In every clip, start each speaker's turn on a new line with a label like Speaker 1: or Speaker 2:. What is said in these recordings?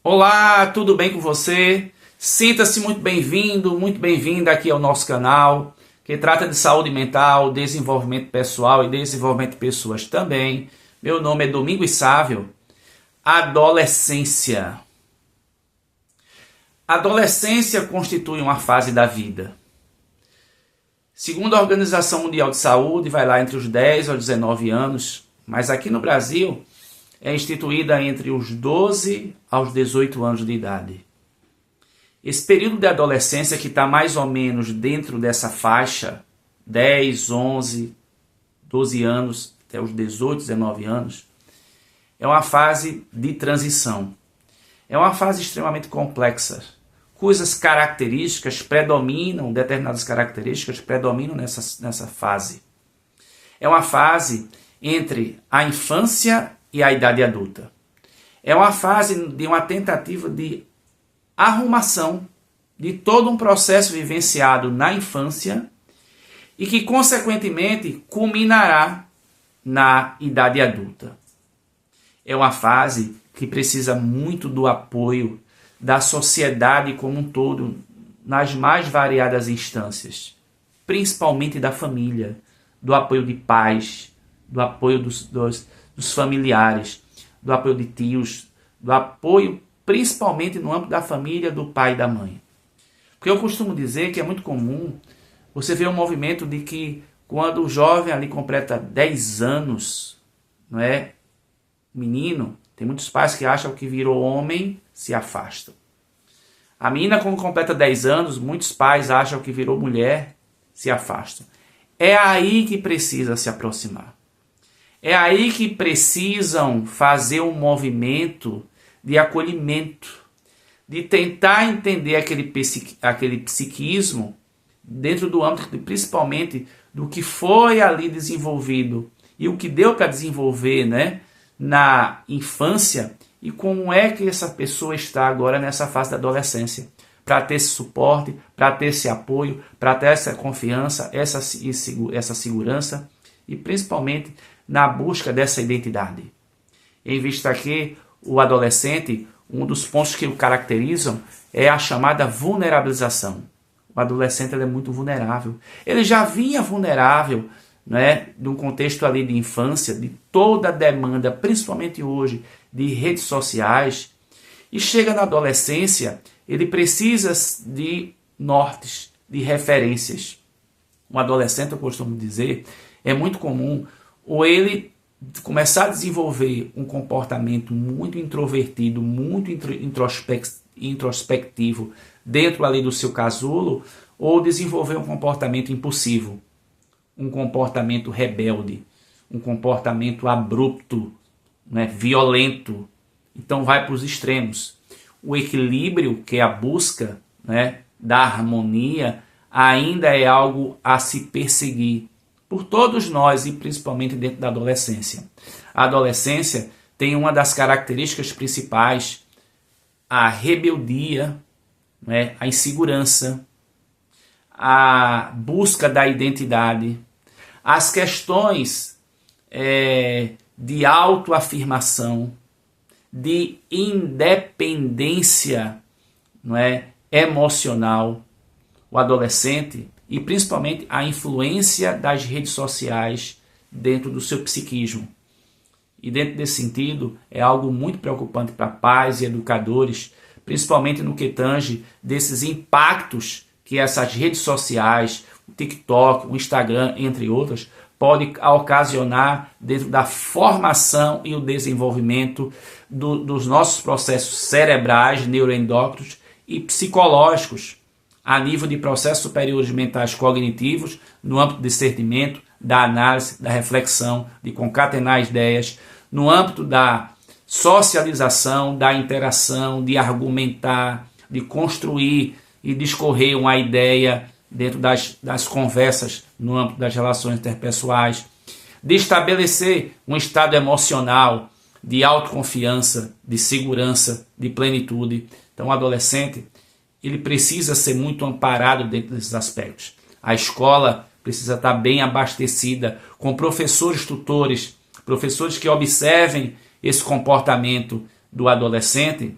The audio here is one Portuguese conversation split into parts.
Speaker 1: Olá, tudo bem com você? Sinta-se muito bem-vindo, muito bem-vinda aqui ao nosso canal, que trata de saúde mental, desenvolvimento pessoal e desenvolvimento de pessoas também. Meu nome é Domingos Sávio. Adolescência. Adolescência constitui uma fase da vida. Segundo a Organização Mundial de Saúde, vai lá entre os 10 aos 19 anos, mas aqui no Brasil é instituída entre os 12 aos 18 anos de idade. Esse período de adolescência que está mais ou menos dentro dessa faixa, 10, 11, 12 anos, até os 18, 19 anos, é uma fase de transição. É uma fase extremamente complexa, cujas características predominam, determinadas características predominam nessa fase. É uma fase entre a infância e a idade adulta. É uma fase de uma tentativa de arrumação de todo um processo vivenciado na infância e que, consequentemente, culminará na idade adulta. É uma fase que precisa muito do apoio da sociedade como um todo, nas mais variadas instâncias, principalmente da família, do apoio de pais, do apoio dos familiares, do apoio de tios, do apoio principalmente no âmbito da família, do pai e da mãe. Porque eu costumo dizer que é muito comum você ver um movimento de que quando o jovem ali completa 10 anos, não é? Menino, tem muitos pais que acham que virou homem, se afastam. A menina, quando completa 10 anos, muitos pais acham que virou mulher, se afastam. É aí que precisa se aproximar. É aí que precisam fazer um movimento de acolhimento, de tentar entender aquele psiquismo dentro do âmbito, principalmente, do que foi ali desenvolvido e o que deu para desenvolver, né, na infância e como é que essa pessoa está agora nessa fase da adolescência, para ter esse suporte, para ter esse apoio, para ter essa confiança, essa segurança e principalmente na busca dessa identidade. Em vista que o adolescente, um dos pontos que o caracterizam é a chamada vulnerabilização. O adolescente ele é muito vulnerável. Ele já vinha vulnerável, né, num contexto ali de infância, de toda a demanda, principalmente hoje, de redes sociais. E chega na adolescência, ele precisa de nortes, de referências. Um adolescente, eu costumo dizer, é muito comum ou ele começar a desenvolver um comportamento muito introvertido, muito introspectivo dentro ali do seu casulo, ou desenvolver um comportamento impulsivo, um comportamento rebelde, um comportamento abrupto, né, violento. Então vai para os extremos. O equilíbrio, que é a busca, né, da harmonia, ainda é algo a se perseguir por todos nós e principalmente dentro da adolescência. A adolescência tem uma das características principais, a rebeldia, né, a insegurança, a busca da identidade, as questões de autoafirmação, de independência, não é, emocional. O adolescente e principalmente a influência das redes sociais dentro do seu psiquismo. E dentro desse sentido, é algo muito preocupante para pais e educadores, principalmente no que tange desses impactos que essas redes sociais, o TikTok, o Instagram, entre outras, podem ocasionar dentro da formação e o desenvolvimento dos nossos processos cerebrais, neuroendócrinos e psicológicos, a nível de processos superiores mentais cognitivos, no âmbito do discernimento, da análise, da reflexão, de concatenar ideias, no âmbito da socialização, da interação, de argumentar, de construir e discorrer uma ideia dentro das conversas, no âmbito das relações interpessoais, de estabelecer um estado emocional de autoconfiança, de segurança, de plenitude. Então, o adolescente ele precisa ser muito amparado dentro desses aspectos. A escola precisa estar bem abastecida com professores tutores, professores que observem esse comportamento do adolescente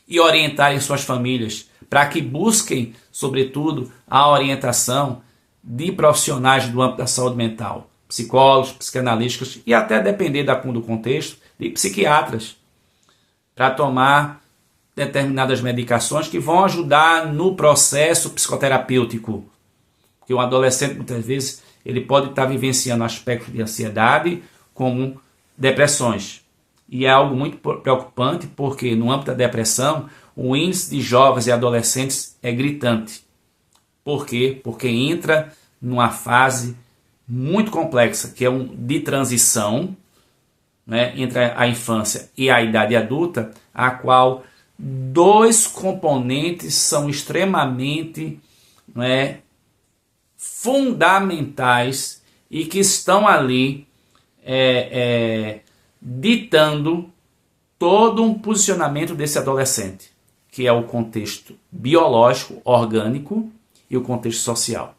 Speaker 1: e orientarem suas famílias para que busquem, sobretudo, a orientação de profissionais do âmbito da saúde mental, psicólogos, psicanalistas e até, depender do contexto, de psiquiatras, para tomar determinadas medicações que vão ajudar no processo psicoterapêutico. Porque um adolescente, muitas vezes, ele pode estar vivenciando aspectos de ansiedade como depressões. E é algo muito preocupante, porque no âmbito da depressão, o índice de jovens e adolescentes é gritante. Por quê? Porque entra numa fase muito complexa, que é de transição, né, entre a infância e a idade adulta, a qual dois componentes são extremamente, né, fundamentais e que estão ali ditando todo um posicionamento desse adolescente, que é o contexto biológico, orgânico e o contexto social.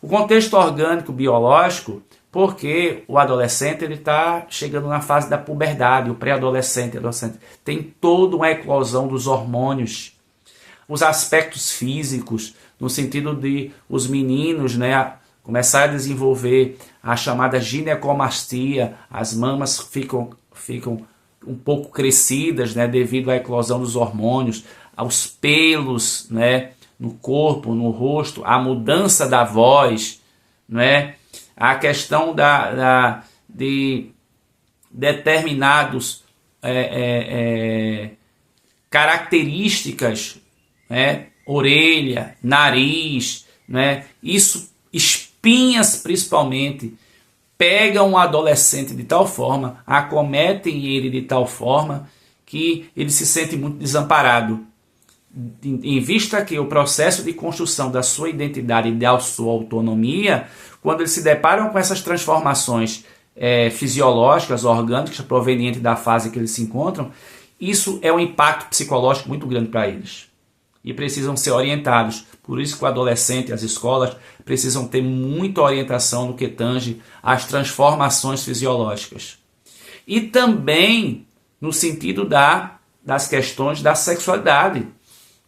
Speaker 1: O contexto orgânico, biológico, porque o adolescente está chegando na fase da puberdade, o pré-adolescente, adolescente, tem toda uma eclosão dos hormônios, os aspectos físicos, no sentido de os meninos, né, começar a desenvolver a chamada ginecomastia, as mamas ficam um pouco crescidas, né, devido à eclosão dos hormônios, aos pelos, né, no corpo, no rosto, a mudança da voz, né, a questão de determinados características, né, orelha, nariz, né, isso, espinhas principalmente, pegam um adolescente de tal forma, acometem ele de tal forma, que ele se sente muito desamparado. Em vista que o processo de construção da sua identidade e da sua autonomia, quando eles se deparam com essas transformações fisiológicas, orgânicas, provenientes da fase que eles se encontram, isso é um impacto psicológico muito grande para eles. E precisam ser orientados. Por isso que o adolescente e as escolas precisam ter muita orientação no que tange às transformações fisiológicas. E também no sentido das questões da sexualidade,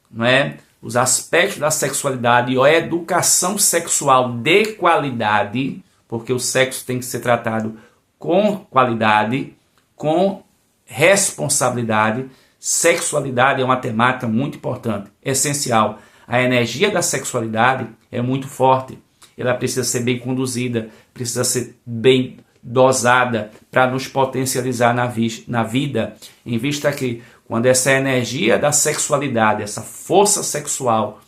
Speaker 1: não é? Os aspectos da sexualidade e a educação sexual de qualidade, porque o sexo tem que ser tratado com qualidade, com responsabilidade. Sexualidade é uma temática muito importante, essencial. A energia da sexualidade é muito forte. Ela precisa ser bem conduzida, precisa ser bem dosada para nos potencializar na vida, em vista que quando essa energia da sexualidade, essa força sexual,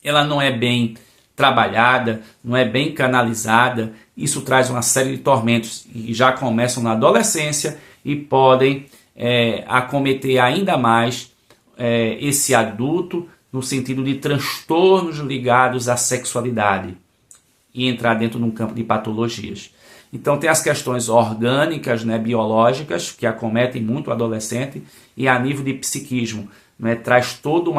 Speaker 1: ela não é bem trabalhada, não é bem canalizada, isso traz uma série de tormentos que já começam na adolescência e podem acometer ainda mais esse adulto no sentido de transtornos ligados à sexualidade e entrar dentro de um campo de patologias. Então tem as questões orgânicas, biológicas, que acometem muito o adolescente, e a nível de psiquismo, traz toda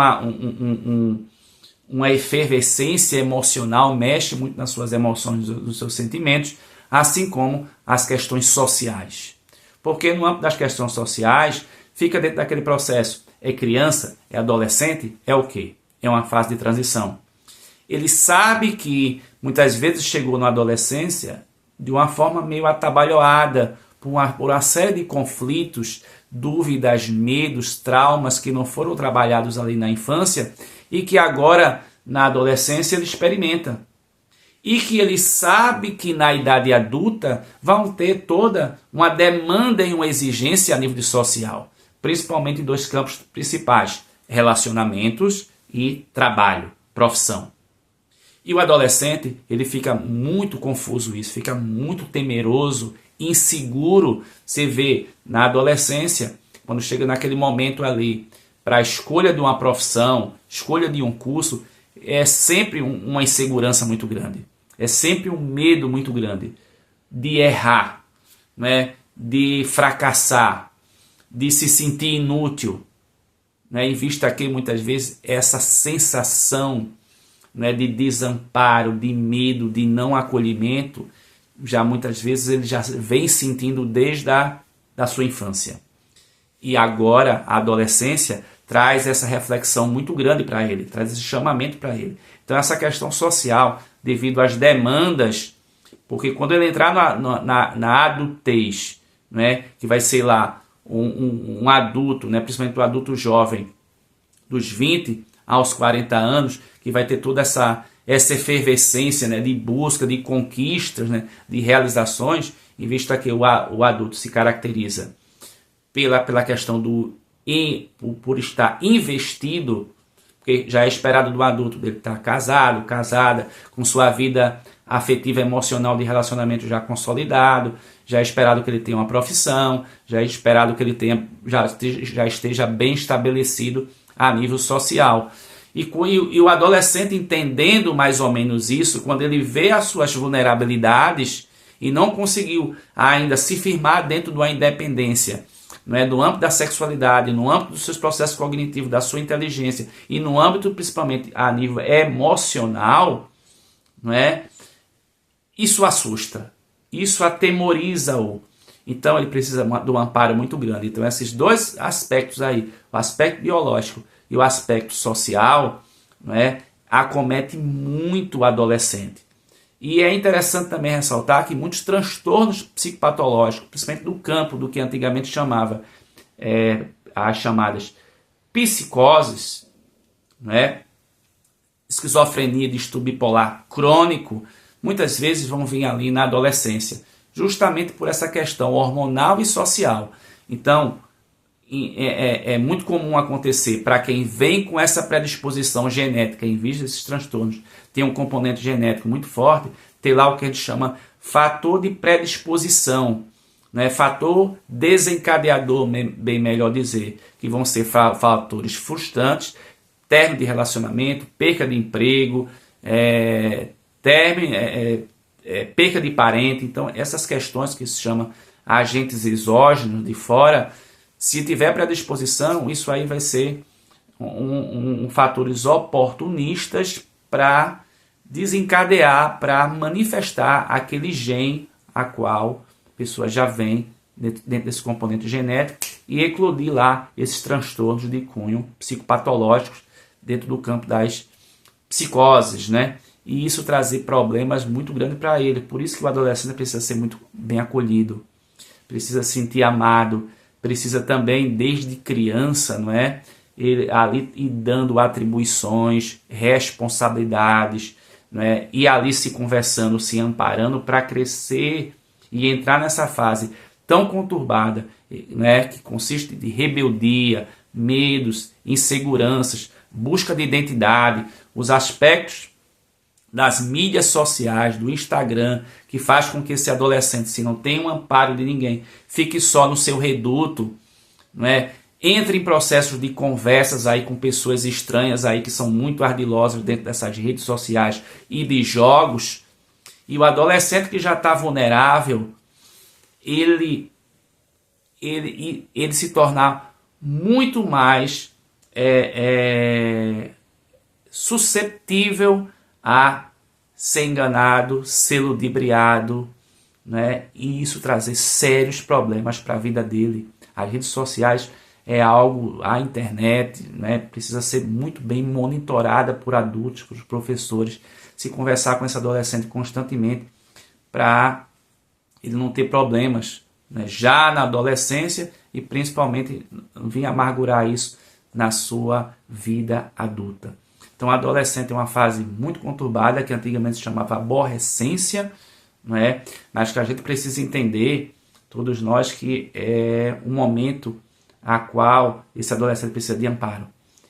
Speaker 1: uma efervescência emocional, mexe muito nas suas emoções, nos seus sentimentos, assim como as questões sociais. Porque no âmbito das questões sociais, fica dentro daquele processo. É criança, é adolescente, é o quê? É uma fase de transição. Ele sabe que muitas vezes chegou na adolescência de uma forma meio atabalhoada, por uma série de conflitos, dúvidas, medos, traumas que não foram trabalhados ali na infância e que agora, na adolescência, ele experimenta. E que ele sabe que na idade adulta vão ter toda uma demanda e uma exigência a nível social, principalmente em dois campos principais, relacionamentos e trabalho, profissão. E o adolescente, ele fica muito confuso isso, fica muito temeroso, inseguro. Você vê na adolescência, quando chega naquele momento ali, para a escolha de uma profissão, escolha de um curso, é sempre uma insegurança muito grande. É sempre um medo muito grande de errar, de fracassar, de se sentir inútil. Em vista que muitas vezes essa sensação de desamparo, de medo, de não acolhimento, já muitas vezes ele já vem sentindo desde da sua infância. E agora a adolescência traz essa reflexão muito grande para ele, traz esse chamamento para ele. Então essa questão social, devido às demandas, porque quando ele entrar na adultez, né, que vai ser lá um adulto, né, principalmente um adulto jovem, dos 20 aos 40 anos, que vai ter toda essa efervescência, né, de busca, de conquistas, né, de realizações, em vista que o adulto se caracteriza pela questão por estar investido, porque já é esperado do adulto dele estar casado, casada, com sua vida afetiva, emocional de relacionamento já consolidado, já é esperado que ele tenha uma profissão, já é esperado que ele já esteja bem estabelecido a nível social. E o adolescente entendendo mais ou menos isso, quando ele vê as suas vulnerabilidades e não conseguiu ainda se firmar dentro de uma independência, não é, no âmbito da sexualidade, no âmbito dos seus processos cognitivos, da sua inteligência e no âmbito principalmente a nível emocional, não é? Isso assusta, isso atemoriza-o. Então ele precisa de um amparo muito grande. Então esses dois aspectos aí, o aspecto biológico e o aspecto social, não é, acomete muito o adolescente. E é interessante também ressaltar que muitos transtornos psicopatológicos, principalmente do campo do que antigamente chamava as chamadas psicoses, né? Esquizofrenia, distúrbio bipolar crônico, muitas vezes vão vir ali na adolescência, justamente por essa questão hormonal e social. Então, é muito comum acontecer para quem vem com essa predisposição genética, em vista desses transtornos, tem um componente genético muito forte, ter lá o que a gente chama fator de predisposição, né? Fator desencadeador, bem melhor dizer, que vão ser fatores frustrantes, término de relacionamento, perca de emprego, perca de parente. Então, essas questões que se chamam agentes exógenos de fora, se tiver predisposição, isso aí vai ser fatores oportunistas para desencadear, para manifestar aquele gene a qual a pessoa já vem dentro desse componente genético e eclodir lá esses transtornos de cunho psicopatológicos dentro do campo das psicoses, né? E isso trazer problemas muito grandes para ele. Por isso que o adolescente precisa ser muito bem acolhido, precisa se sentir amado, precisa também, desde criança, não é? Ele ali ir dando atribuições, responsabilidades, não é? E ali se conversando, se amparando para crescer e entrar nessa fase tão conturbada, né? Que consiste de rebeldia, medos, inseguranças, busca de identidade, os aspectos das mídias sociais, do Instagram, que faz com que esse adolescente, se não tem um amparo de ninguém, fique só no seu reduto, não é? Entre em processos de conversas aí com pessoas estranhas aí que são muito ardilosas dentro dessas redes sociais e de jogos, e o adolescente que já está vulnerável, ele se tornar muito mais susceptível a ser enganado, ser ludibriado, né? E isso trazer sérios problemas para a vida dele. As redes sociais é algo, a internet, né, precisa ser muito bem monitorada por adultos, por professores, se conversar com esse adolescente constantemente para ele não ter problemas, né, já na adolescência e principalmente vir amargurar isso na sua vida adulta. Então, a adolescente é uma fase muito conturbada, que antigamente se chamava aborrecência, não é? Mas que a gente precisa entender, todos nós, que é um momento a qual esse adolescente precisa de amparo,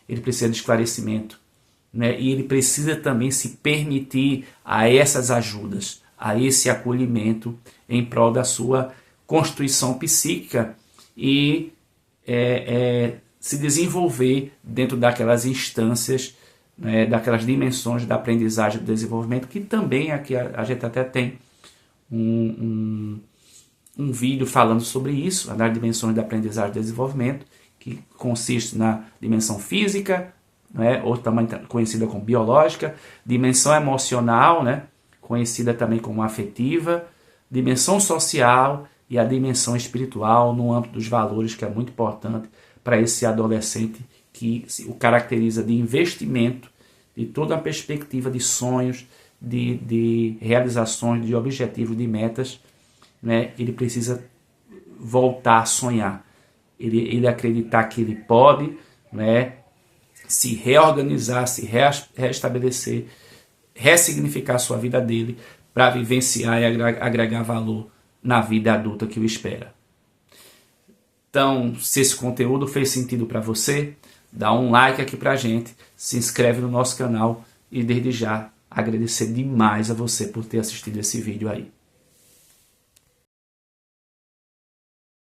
Speaker 1: ele precisa de esclarecimento, né? E ele precisa também se permitir a essas ajudas, a esse acolhimento em prol da sua constituição psíquica e se desenvolver dentro daquelas instâncias, né, daquelas dimensões da aprendizagem e do desenvolvimento, que também aqui a gente até tem um vídeo falando sobre isso, das dimensões da aprendizagem e desenvolvimento, que consiste na dimensão física, né, ou também conhecida como biológica, dimensão emocional, né, conhecida também como afetiva, dimensão social e a dimensão espiritual no âmbito dos valores, que é muito importante para esse adolescente que o caracteriza de investimento, de toda a perspectiva de sonhos, de realizações, de objetivos, de metas, né? Ele precisa voltar a sonhar, ele acreditar que ele pode, né, se reorganizar, se restabelecer, ressignificar a sua vida dele para vivenciar e agregar valor na vida adulta que o espera. Então, se esse conteúdo fez sentido para você, dá um like aqui pra gente, se inscreve no nosso canal e desde já agradecer demais a você por ter assistido esse vídeo aí.